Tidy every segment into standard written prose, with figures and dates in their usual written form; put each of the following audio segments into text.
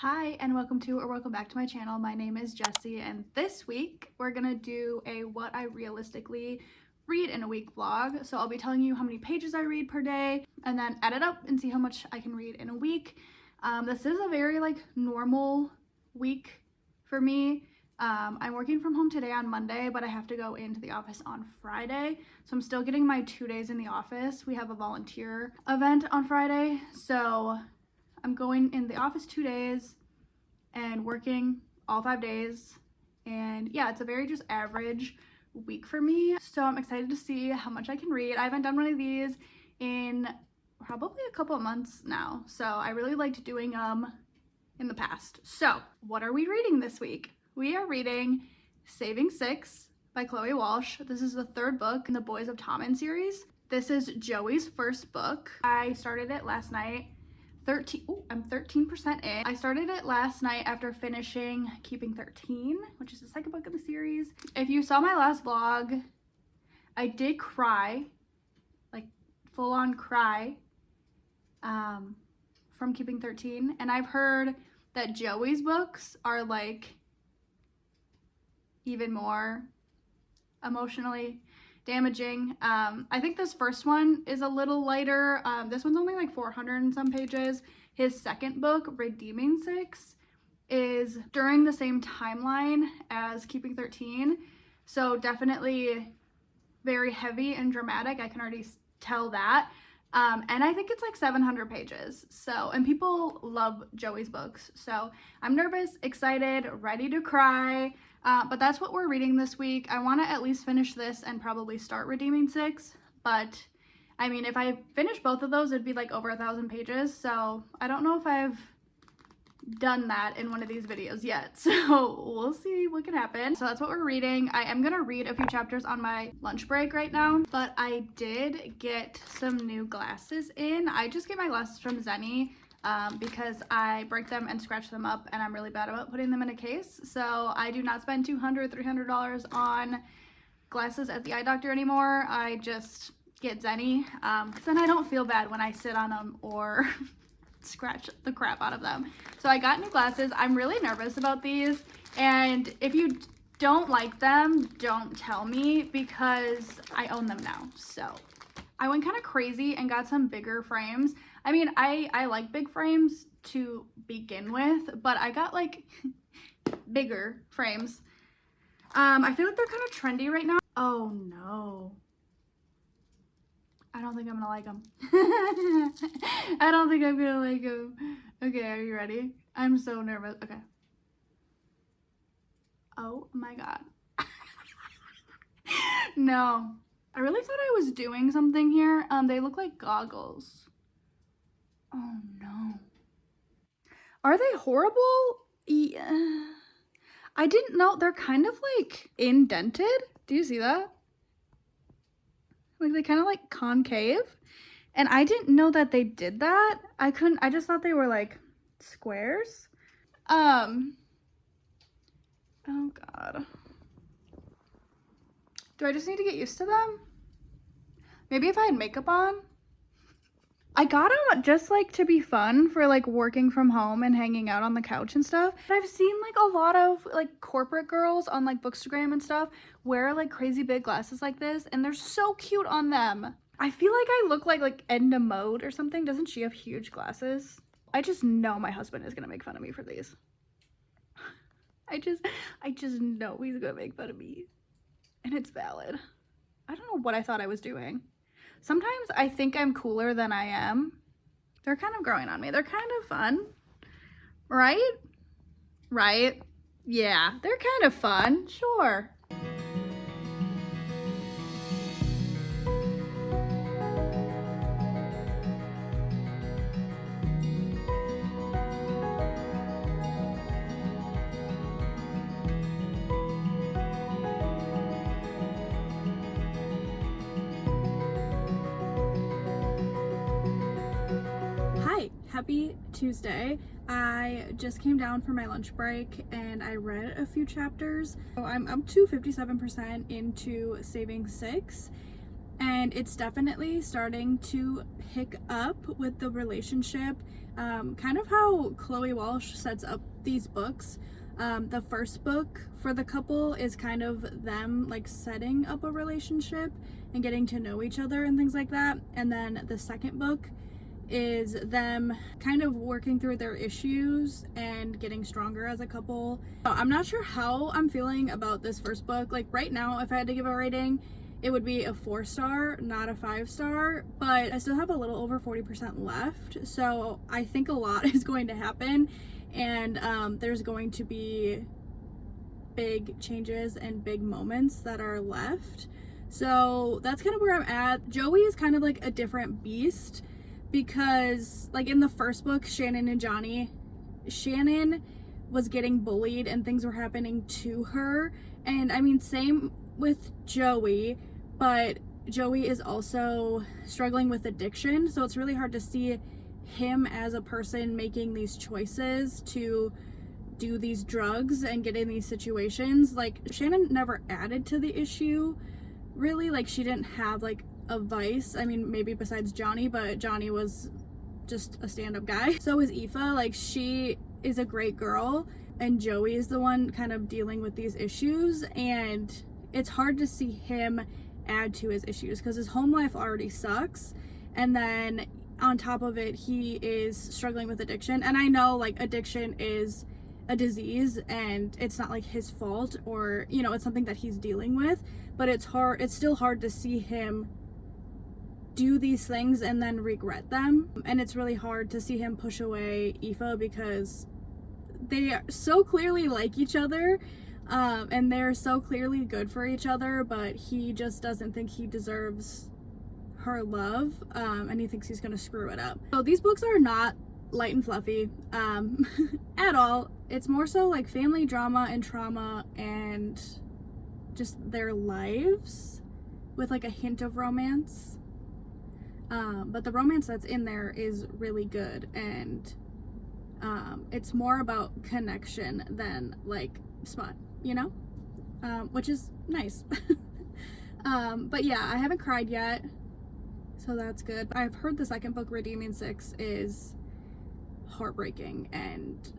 Hi and welcome back to my channel. My name is Jessie and this week we're gonna do a what I realistically read in a week vlog. So I'll be telling you how many pages I read per day and then add it up and see how much I can read in a week. This is a very normal week for me. I'm working from home today on Monday, but I have to go into the office on Friday. So I'm still getting my 2 days in the office. We have a volunteer event on Friday. So I'm going in the office 2 days and working all 5 days. And yeah, it's a very just average week for me. So I'm excited to see how much I can read. I haven't done one of these in probably a couple of months now. So I really liked doing them in the past. So what are we reading this week? We are reading Saving Six by Chloe Walsh. This is the third book in the Boys of Tommen series. This is Joey's first book. I started it last night. I'm 13% in. I started it last night after finishing Keeping 13, which is the second book of the series. If you saw my last vlog, I did cry, like full on cry, from Keeping 13. And I've heard that Joey's books are like even more emotionally damaging. I think this first one is a little lighter. This one's only like 400 and some pages. His second book, Redeeming Six, is during the same timeline as Keeping 13. So definitely very heavy and dramatic. I can already tell that. And I think it's like 700 pages. So, and people love Joey's books. So I'm nervous, excited, ready to cry. But that's what we're reading this week. I want to at least finish this and probably start Redeeming Six. But I mean, if I finish both of those, it'd be like over 1,000 pages. So I don't know if I've done that in one of these videos yet. So we'll see what can happen. So that's what we're reading. I am going to read a few chapters on my lunch break right now. But I did get some new glasses in. I just get my glasses from Zenny. Because I break them and scratch them up and I'm really bad about putting them in a case. So I do not spend $200, $300 on glasses at the eye doctor anymore. I just get Zenny, because then I don't feel bad when I sit on them or scratch the crap out of them. So I got new glasses. I'm really nervous about these. And if you don't like them, don't tell me because I own them now. So I went kind of crazy and got some bigger frames. I mean, I like big frames to begin with, but I got like bigger frames. I feel like they're kind of trendy right now. Oh no. I don't think I'm gonna like them. I don't think I'm gonna like them. Okay, are you ready? I'm so nervous. Okay. Oh my God. No. I really thought I was doing something here. They look like goggles. Oh no. Are they horrible? Yeah. I didn't know. They're kind of like indented. Do you see that? Like they kind of like concave. And I didn't know that they did that. I just thought they were like squares. Oh God. Do I just need to get used to them? Maybe if I had makeup on? I got them just like to be fun for like working from home and hanging out on the couch and stuff. But I've seen like a lot of like corporate girls on like Bookstagram and stuff wear like crazy big glasses like this and they're so cute on them. I feel like I look like Edna Mode or something. Doesn't she have huge glasses? I just know my husband is gonna make fun of me for these. I just know he's gonna make fun of me. And it's valid. I don't know what I thought I was doing. Sometimes I think I'm cooler than I am. They're kind of growing on me. They're kind of fun, right? Right? Yeah, they're kind of fun, sure. Happy Tuesday. I just came down for my lunch break and I read a few chapters. So I'm up to 57% into Saving Six and it's definitely starting to pick up with the relationship, kind of how Chloe Walsh sets up these books. The first book for the couple is kind of them like setting up a relationship and getting to know each other and things like that, and then the second book is them kind of working through their issues and getting stronger as a couple. I'm not sure how I'm feeling about this first book. Like right now, if I had to give a rating, it would be a 4-star, not a 5-star, but I still have a little over 40% left. So I think a lot is going to happen, and there's going to be big changes and big moments that are left. So that's kind of where I'm at. Joey is kind of like a different beast, because like in the first book, Shannon and Johnny, Shannon was getting bullied and things were happening to her, and I mean same with Joey, but Joey is also struggling with addiction, so it's really hard to see him as a person making these choices to do these drugs and get in these situations. Like Shannon never added to the issue really, like she didn't have like a vice. I mean, maybe besides Johnny, but Johnny was just a stand-up guy. So is Aoife. Like she is a great girl, and Joey is the one kind of dealing with these issues, and it's hard to see him add to his issues because his home life already sucks, and then on top of it he is struggling with addiction. And I know like addiction is a disease and it's not like his fault, or you know, it's something that he's dealing with, but it's still hard to see him do these things and then regret them. And it's really hard to see him push away Aoife because they so clearly like each other, and they're so clearly good for each other, but he just doesn't think he deserves her love, and he thinks he's gonna screw it up. So these books are not light and fluffy at all. It's more so like family drama and trauma and just their lives with like a hint of romance. But the romance that's in there is really good, and it's more about connection than like smut, you know, which is nice. But yeah, I haven't cried yet, so that's good. I've heard the second book, Redeeming Six, is heartbreaking, and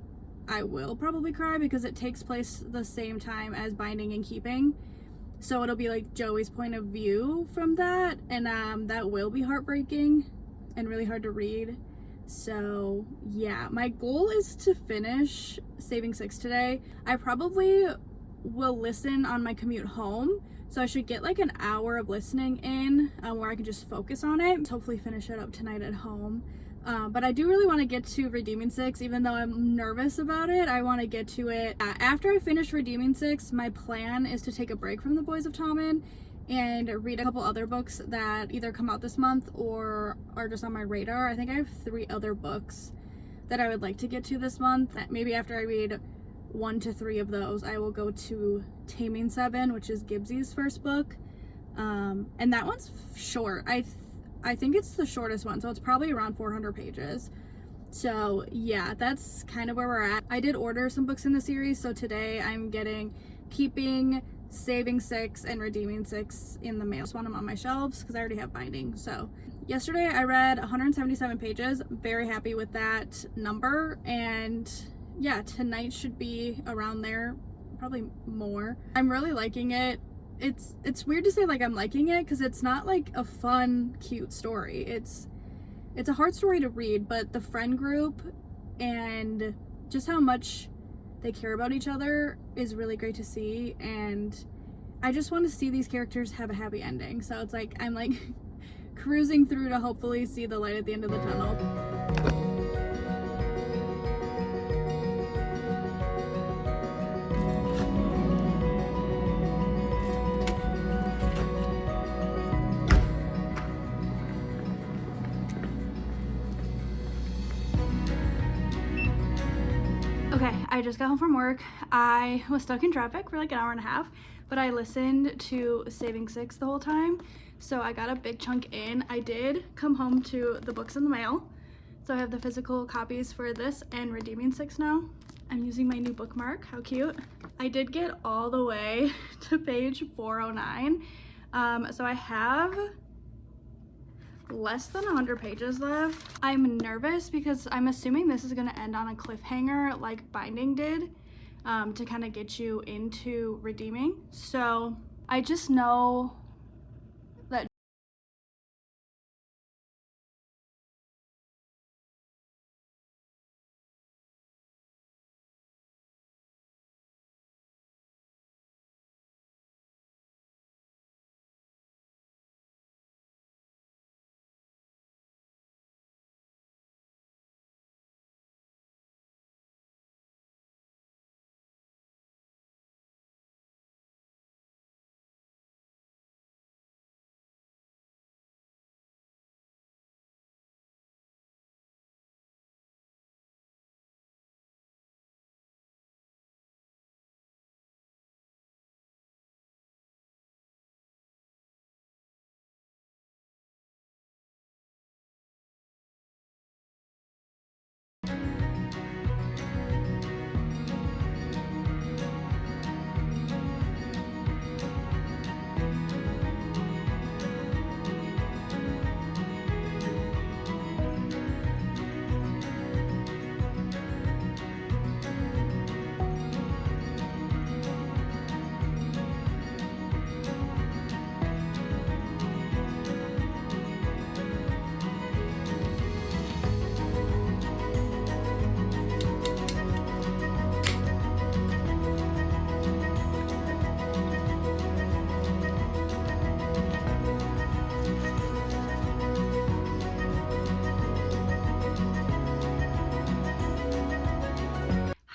I will probably cry because it takes place the same time as Binding and Keeping. So it'll be like Joey's point of view from that, and that will be heartbreaking and really hard to read. So yeah, my goal is to finish Saving Six today. I probably will listen on my commute home, so I should get like an hour of listening in where I can just focus on it. Hopefully finish it up tonight at home. But I do really want to get to Redeeming Six, even though I'm nervous about it. I want to get to it. After I finish Redeeming Six, my plan is to take a break from the Boys of Tommen and read a couple other books that either come out this month or are just on my radar. I think I have 3 other books that I would like to get to this month. Maybe after I read 1 to 3 of those, I will go to Taming Seven, which is Gibbsy's first book. And that one's short. I think it's the shortest one, so it's probably around 400 pages. So yeah, that's kind of where we're at. I did order some books in the series, so today I'm getting Keeping, Saving Six, and Redeeming Six in the mail. Just want them on my shelves because I already have Binding. So yesterday I read 177 pages. Very happy with that number, and yeah, tonight should be around there, probably more. I'm really liking it. It's weird to say like I'm liking it because it's not like a fun, cute story. It's a hard story to read, but the friend group and just how much they care about each other is really great to see, and I just want to see these characters have a happy ending. So it's like I'm like cruising through to hopefully see the light at the end of the tunnel. Okay, I just got home from work. I was stuck in traffic for like an hour and a half, but I listened to Saving Six the whole time, so I got a big chunk in. I did come home to the books in the mail, so I have the physical copies for this and Redeeming Six now. I'm using my new bookmark. How cute. I did get all the way to page 409, so I have less than 100 pages left. I'm nervous because I'm assuming this is going to end on a cliffhanger like Binding did, to kind of get you into redeeming. So I just know that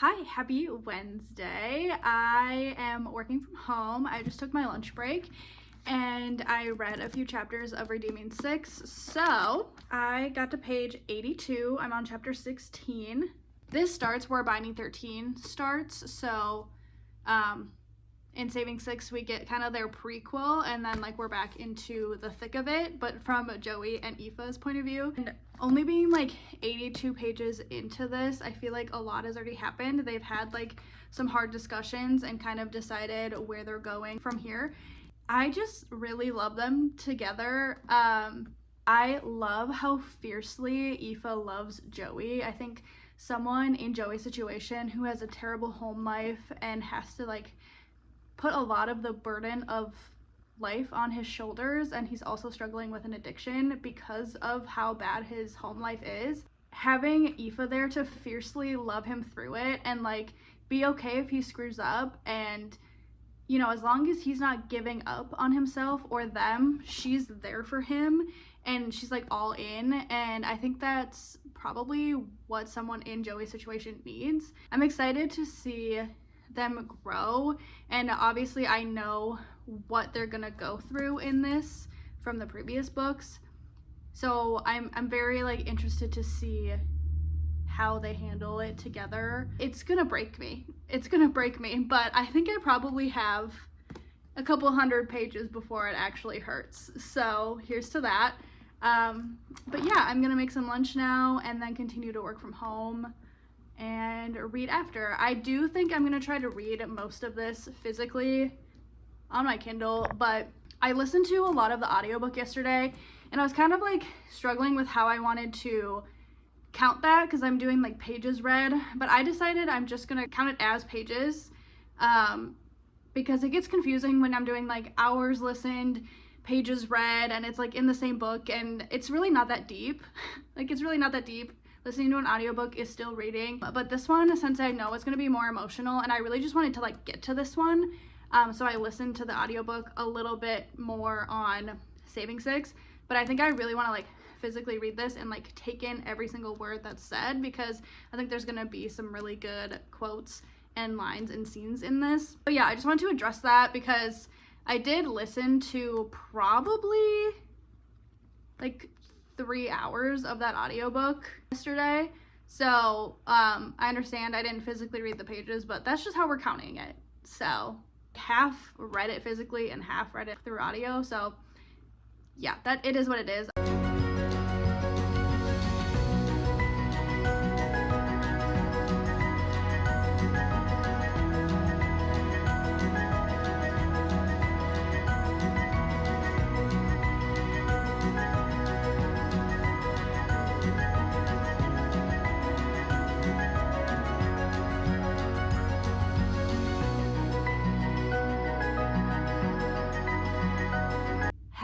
Hi, happy Wednesday. I am working from home. I just took my lunch break and I read a few chapters of Redeeming 6. So I got to page 82. I'm on chapter 16. This starts where Binding 13 starts. So in Saving 6, we get kind of their prequel, and then like we're back into the thick of it, but from Joey and Aoife's point of view. And only being like 82 pages into this, I feel like a lot has already happened. They've had like some hard discussions and kind of decided where they're going from here. I just really love them together. I love how fiercely Aoife loves Joey. I think someone in Joey's situation who has a terrible home life and has to like put a lot of the burden of life on his shoulders, and he's also struggling with an addiction because of how bad his home life is. Having Aoife there to fiercely love him through it and like be okay if he screws up, and you know, as long as he's not giving up on himself or them, she's there for him and she's like all in. And I think that's probably what someone in Joey's situation needs. I'm excited to see them grow, and obviously I know what they're gonna go through in this from the previous books, so I'm very like interested to see how they handle it together. It's gonna break me, but I think I probably have a couple hundred pages before it actually hurts, so here's to that. But yeah, I'm gonna make some lunch now and then continue to work from home and read after. I do think I'm gonna try to read most of this physically on my Kindle, but I listened to a lot of the audiobook yesterday and I was kind of like struggling with how I wanted to count that because I'm doing like pages read, but I decided I'm just gonna count it as pages, because it gets confusing when I'm doing like hours listened, pages read, and it's like in the same book, and it's really not that deep. Like it's really not that deep. Listening to an audiobook is still reading, but this one, since I know it's going to be more emotional and I really just wanted to like get to this one, so I listened to the audiobook a little bit more on Saving 6, but I think I really want to like physically read this and like take in every single word that's said, because I think there's going to be some really good quotes and lines and scenes in this. But yeah, I just wanted to address that because I did listen to probably like 3 hours of that audiobook yesterday, so I understand I didn't physically read the pages, but that's just how we're counting it. So half read it physically and half read it through audio, so yeah, that it is what it is.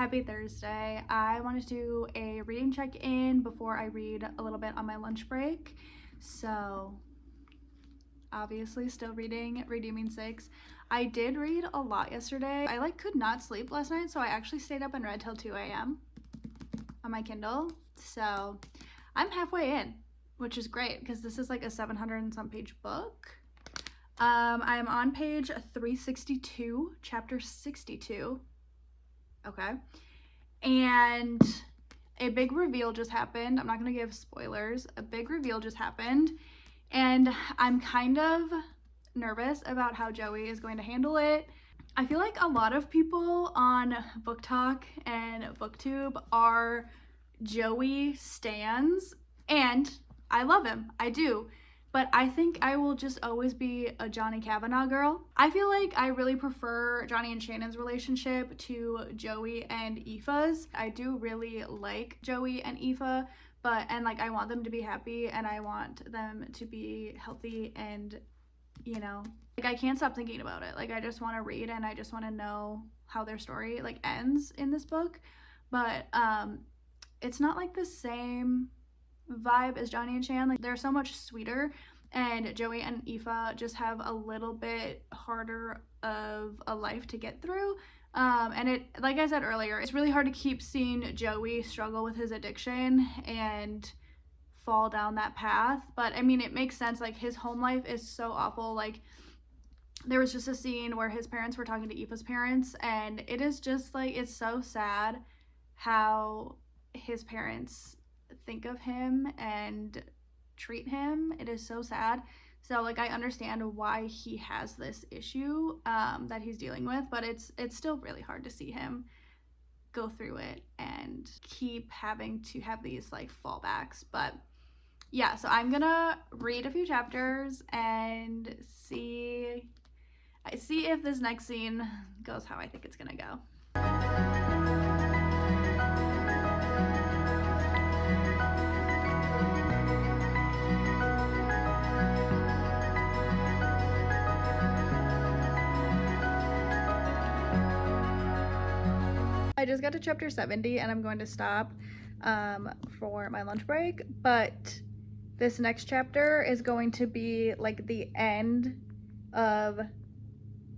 Happy Thursday. I want to do a reading check-in before I read a little bit on my lunch break. So obviously still reading Redeeming 6. I did read a lot yesterday. I could not sleep last night, so I actually stayed up and read till 2 a.m. on my Kindle. So I'm halfway in, which is great because this is like a 700 and some page book. I'm on page 362, chapter 62. Okay. And a big reveal just happened. I'm not going to give spoilers. A big reveal just happened. And I'm kind of nervous about how Joey is going to handle it. I feel like a lot of people on Book Talk and BookTube are Joey stans, and I love him. I do. But I think I will just always be a Johnny Kavanaugh girl. I feel like I really prefer Johnny and Shannon's relationship to Joey and Aoife's. I do really like Joey and Aoife, and I want them to be happy and I want them to be healthy, and I can't stop thinking about it. I just want to read and I just want to know how their story ends in this book. But it's not the same vibe as Johnny and Shan. They're so much sweeter, and Joey and Aoife just have a little bit harder of a life to get through. And it, like I said earlier, it's really hard to keep seeing Joey struggle with his addiction and fall down that path. But I mean, it makes sense. His home life is so awful. There was just a scene where his parents were talking to Aoife's parents, and it is just it's so sad how his parents think of him and treat him. It is so sad. So I understand why he has this issue that he's dealing with, but it's still really hard to see him go through it and keep having to have these fallbacks. But yeah, so I'm gonna read a few chapters and see if this next scene goes how I think it's gonna go. I just got to chapter 70 and I'm going to stop for my lunch break, but this next chapter is going to be the end of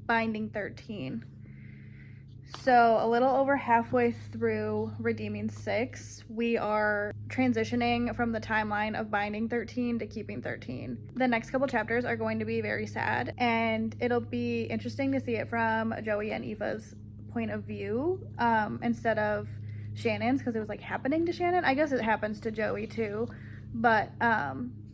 Binding 13. So a little over halfway through Redeeming 6, we are transitioning from the timeline of Binding 13 to Keeping 13. The next couple chapters are going to be very sad, and it'll be interesting to see it from Joey and Aoife's point of view instead of Shannon's, because it was happening to Shannon. I guess it happens to Joey too, but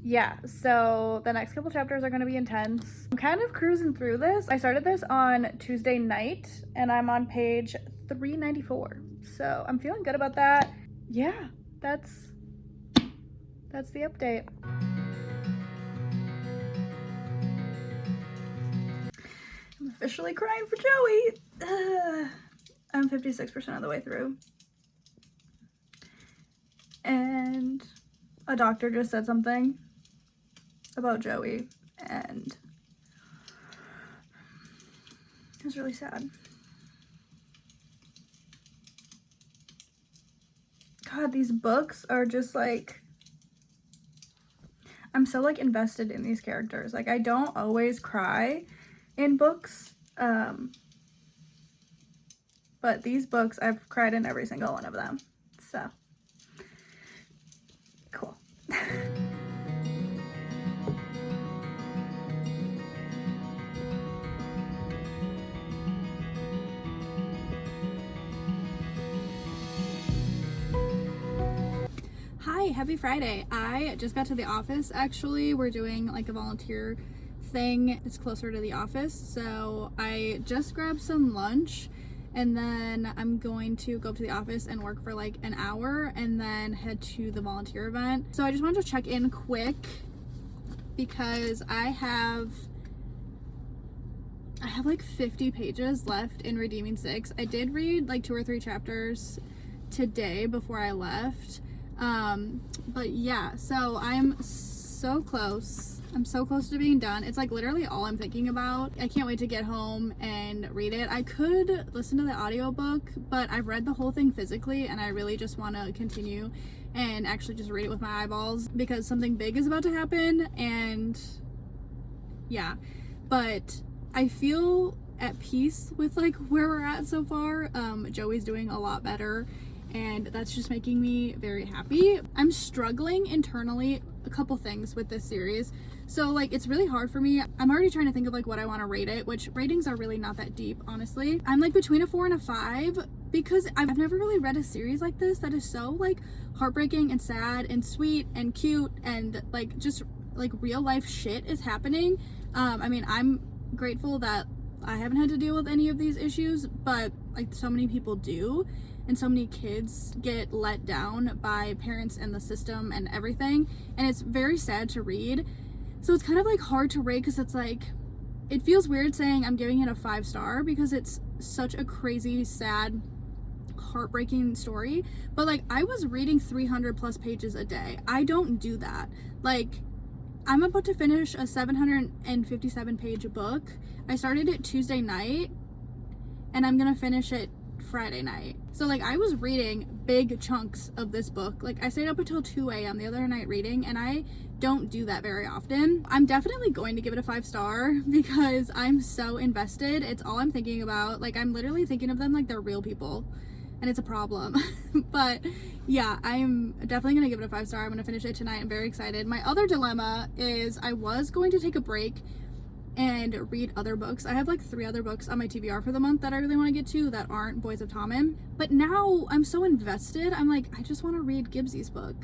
yeah, so the next couple chapters are going to be intense. I'm kind of cruising through this. I started this on Tuesday night and I'm on page 394, so I'm feeling good about that. Yeah, that's the update. I'm officially crying for Joey. I'm 56% of the way through, and a doctor just said something about Joey, and it was really sad. God, these books are just I'm so invested in these characters. I don't always cry in books, but these books I've cried in every single one of them, so cool. Hi, happy Friday. I just got to the office. Actually, we're doing a volunteer thing. It's closer to the office, so I just grabbed some lunch, and then I'm going to go up to the office and work for an hour and then head to the volunteer event. So I just wanted to check in quick because I have 50 pages left in Redeeming 6. I did read 2 or 3 chapters today before I left. But yeah, so I'm so close. I'm so close to being done. It's like literally all I'm thinking about. I can't wait to get home and read it. I could listen to the audiobook, but I've read the whole thing physically and I really just want to continue and actually just read it with my eyeballs because something big is about to happen. And yeah, but I feel at peace with like where we're at so far. Joey's doing a lot better and that's just making me very happy. I'm struggling internally a couple things with this series. So like it's really hard for me. I'm already trying to think of like what I want to rate it, which ratings are really not that deep, honestly. I'm like between a 4 and a 5 because I've never really read a series like this that is so like heartbreaking and sad and sweet and cute and like just like real life shit is happening. I mean, I'm grateful that I haven't had to deal with any of these issues, but like so many people do. And so many kids get let down by parents and the system and everything. And it's very sad to read. So it's kind of like hard to rate because it's like, it feels weird saying I'm giving it a 5-star because it's such a crazy, sad, heartbreaking story. But like I was reading 300 plus pages a day. I don't do that. Like I'm about to finish a 757 page book. I started it Tuesday night and I'm gonna finish it Friday night. So like I was reading big chunks of this book. Like I stayed up until 2 a.m. the other night reading and I don't do that very often. I'm definitely going to give it a 5-star because I'm so invested. It's all I'm thinking about. Like I'm literally thinking of them like they're real people and it's a problem. But yeah, I'm definitely gonna give it a 5-star. I'm gonna finish it tonight. I'm very excited. My other dilemma is I was going to take a break and read other books. I have like 3 other books on my TBR for the month that I really want to get to that aren't Boys of Tommen. But now I'm so invested. I'm like, I just want to read Gibbsy's book.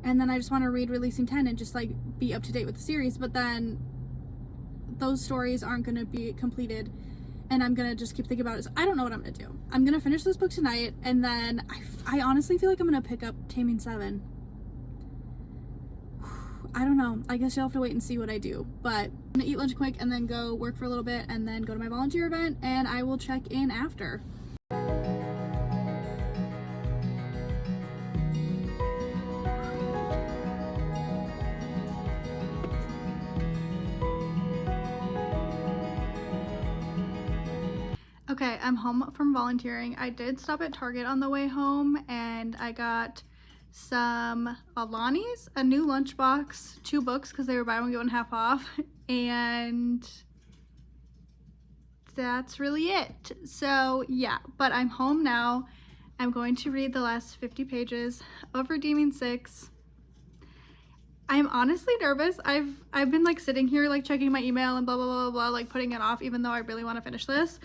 And then I just want to read Releasing 10 and just like be up to date with the series. But then those stories aren't going to be completed and I'm going to just keep thinking about it. So I don't know what I'm going to do. I'm going to finish this book tonight and then I honestly feel like I'm going to pick up Taming 7. I don't know. I guess you'll have to wait and see what I do. But I'm gonna eat lunch quick and then go work for a little bit and then go to my volunteer event and I will check in after. Okay, I'm home from volunteering. I did stop at Target on the way home and I got some Alani's, a new lunchbox, 2 books because they were buy one get one half off, and that's really it. So yeah, but I'm home now. I'm going to read the last 50 pages of Redeeming 6. I'm honestly nervous. I've been like sitting here like checking my email and blah blah blah blah, like putting it off even though I really want to finish this.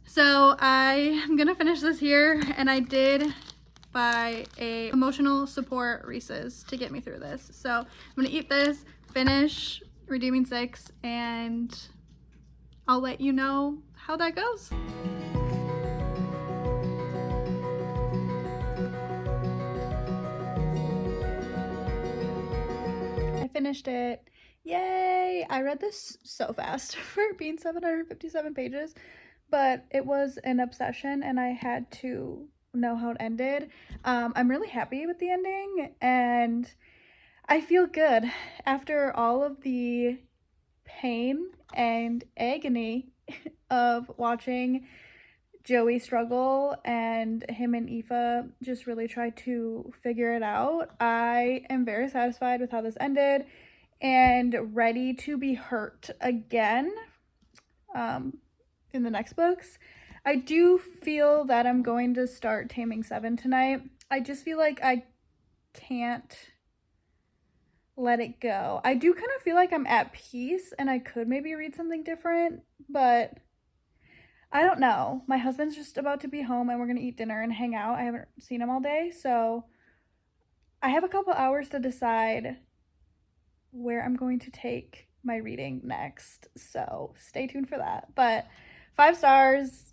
So I am gonna finish this here, and I did buy a emotional support Reese's to get me through this. So I'm gonna eat this, finish Redeeming 6, and I'll let you know how that goes. I finished it. Yay! I read this so fast for it being 757 pages, but it was an obsession and I had to know how it ended. I'm really happy with the ending and I feel good after all of the pain and agony of watching Joey struggle and him and Aoife just really try to figure it out. I am very satisfied with how this ended and ready to be hurt again in the next books. I do feel that I'm going to start Taming 7 tonight. I just feel like I can't let it go. I do kind of feel like I'm at peace and I could maybe read something different, but I don't know. My husband's just about to be home and we're going to eat dinner and hang out. I haven't seen him all day, so I have a couple hours to decide where I'm going to take my reading next. So stay tuned for that. But 5 stars.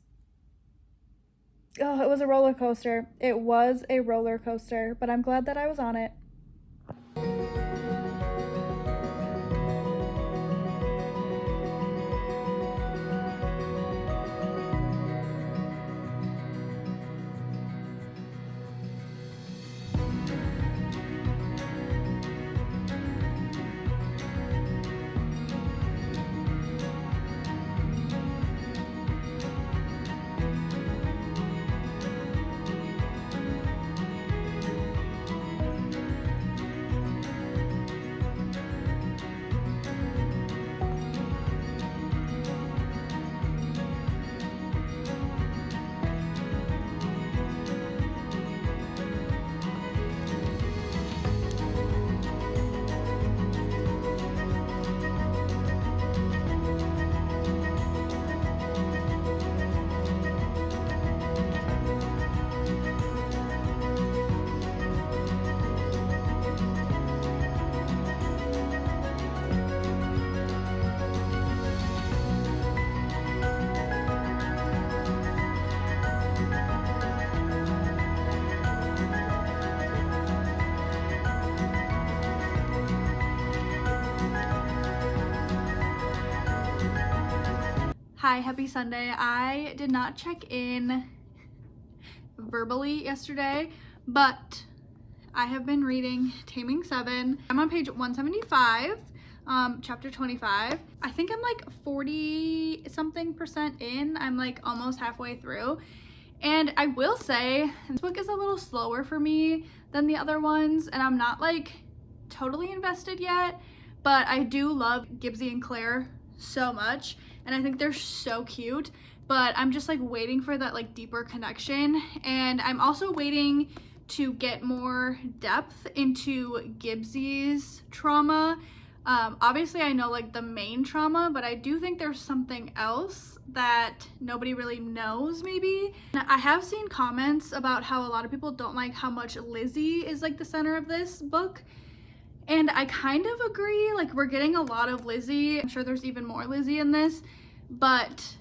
Oh, it was a roller coaster. It was a roller coaster, but I'm glad that I was on it. Hi, happy Sunday. I did not check in verbally yesterday, but I have been reading Taming 7. I'm on page 175, chapter 25. I think I'm like 40 something percent in. I'm like almost halfway through. And I will say, this book is a little slower for me than the other ones, and I'm not like totally invested yet, but I do love Gibbsy and Claire so much, and I think they're so cute, but I'm just like waiting for that like deeper connection. And I'm also waiting to get more depth into Gibbsy's trauma. Obviously I know like the main trauma, but I do think there's something else that nobody really knows maybe. I have seen comments about how a lot of people don't like how much Lizzie is like the center of this book. And I kind of agree, like we're getting a lot of Lizzie. I'm sure there's even more Lizzie in this, but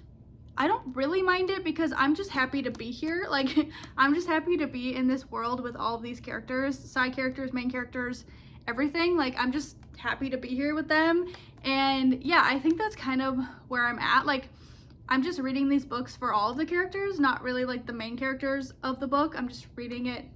I don't really mind it because I'm just happy to be here. Like I'm just happy to be in this world with all of these characters, side characters, main characters, everything. Like I'm just happy to be here with them. And yeah, I think that's kind of where I'm at. Like I'm just reading these books for all of the characters, not really like the main characters of the book. I'm just reading it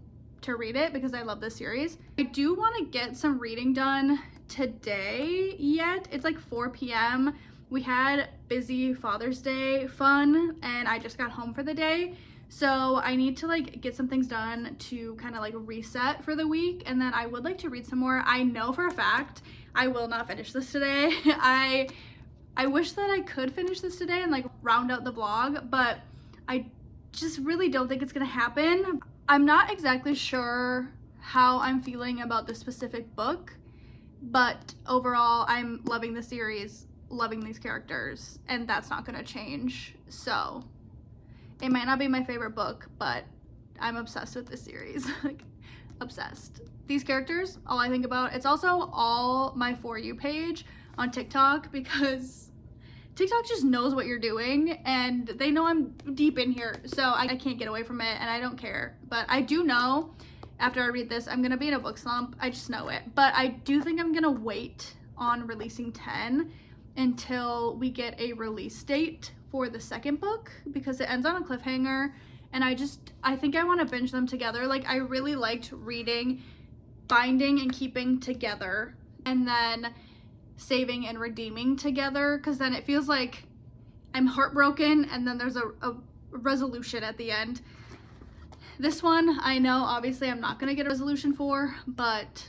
to read it because I love this series. I do want to get some reading done today yet. It's like 4 p.m. We had busy Father's Day fun and I just got home for the day. So I need to like get some things done to kind of like reset for the week, and then I would like to read some more. I know for a fact I will not finish this today. I wish that I could finish this today and like round out the vlog, but I just really don't think it's gonna happen. I'm not exactly sure how I'm feeling about this specific book, but overall I'm loving the series, loving these characters, and that's not gonna change. So it might not be my favorite book, but I'm obsessed with this series. Like obsessed. These characters, all I think about. It's also all my For You page on TikTok because TikTok just knows what you're doing and they know I'm deep in here, so I can't get away from it and I don't care. But I do know after I read this I'm gonna be in a book slump. I just know it. But I do think I'm gonna wait on releasing 10 until we get a release date for the second book because it ends on a cliffhanger, and I think I want to binge them together. Like I really liked reading Binding and Keeping together and then Saving and Redeeming together, because then it feels like I'm heartbroken and then there's a resolution at the end. This one I know obviously I'm not gonna get a resolution for, but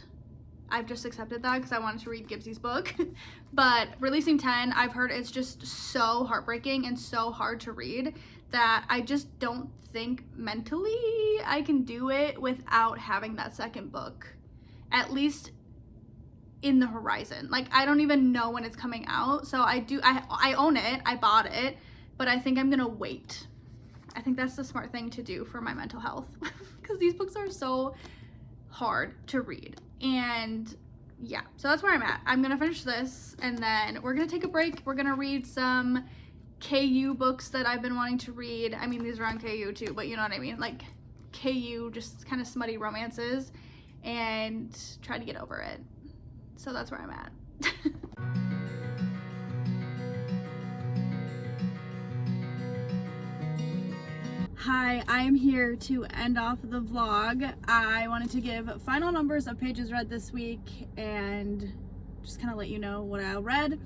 I've just accepted that because I wanted to read Gibbsy's book. But releasing 10, I've heard it's just so heartbreaking and so hard to read that I just don't think mentally I can do it without having that second book, at least in the horizon. Like I don't even know when it's coming out, so I own it, I bought it, but I think I'm gonna wait. I think that's the smart thing to do for my mental health because these books are so hard to read. And yeah, so that's where I'm at. I'm gonna finish this and then we're gonna take a break. We're gonna read some KU books that I've been wanting to read. I mean, these are on KU too, but you know what I mean, like KU, just kind of smutty romances, and try to get over it. So that's where I'm at. Hi, I'm here to end off the vlog. I wanted to give final numbers of pages read this week and just kind of let you know what I read.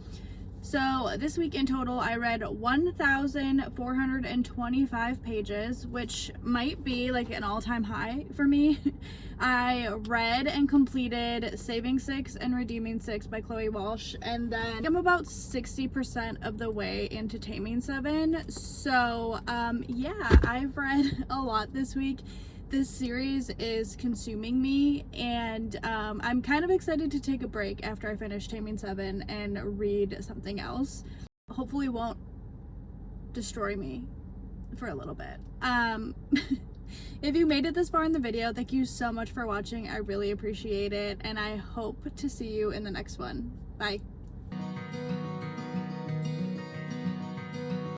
So this week in total, I read 1,425 pages, which might be like an all-time high for me. I read and completed Saving 6 and Redeeming 6 by Chloe Walsh, and then I'm about 60% of the way into Taming 7. So yeah, I've read a lot this week. This series is consuming me, and I'm kind of excited to take a break after I finish Taming 7 and read something else. Hopefully won't destroy me for a little bit. If you made it this far in the video, thank you so much for watching. I really appreciate it, and I hope to see you in the next one. Bye.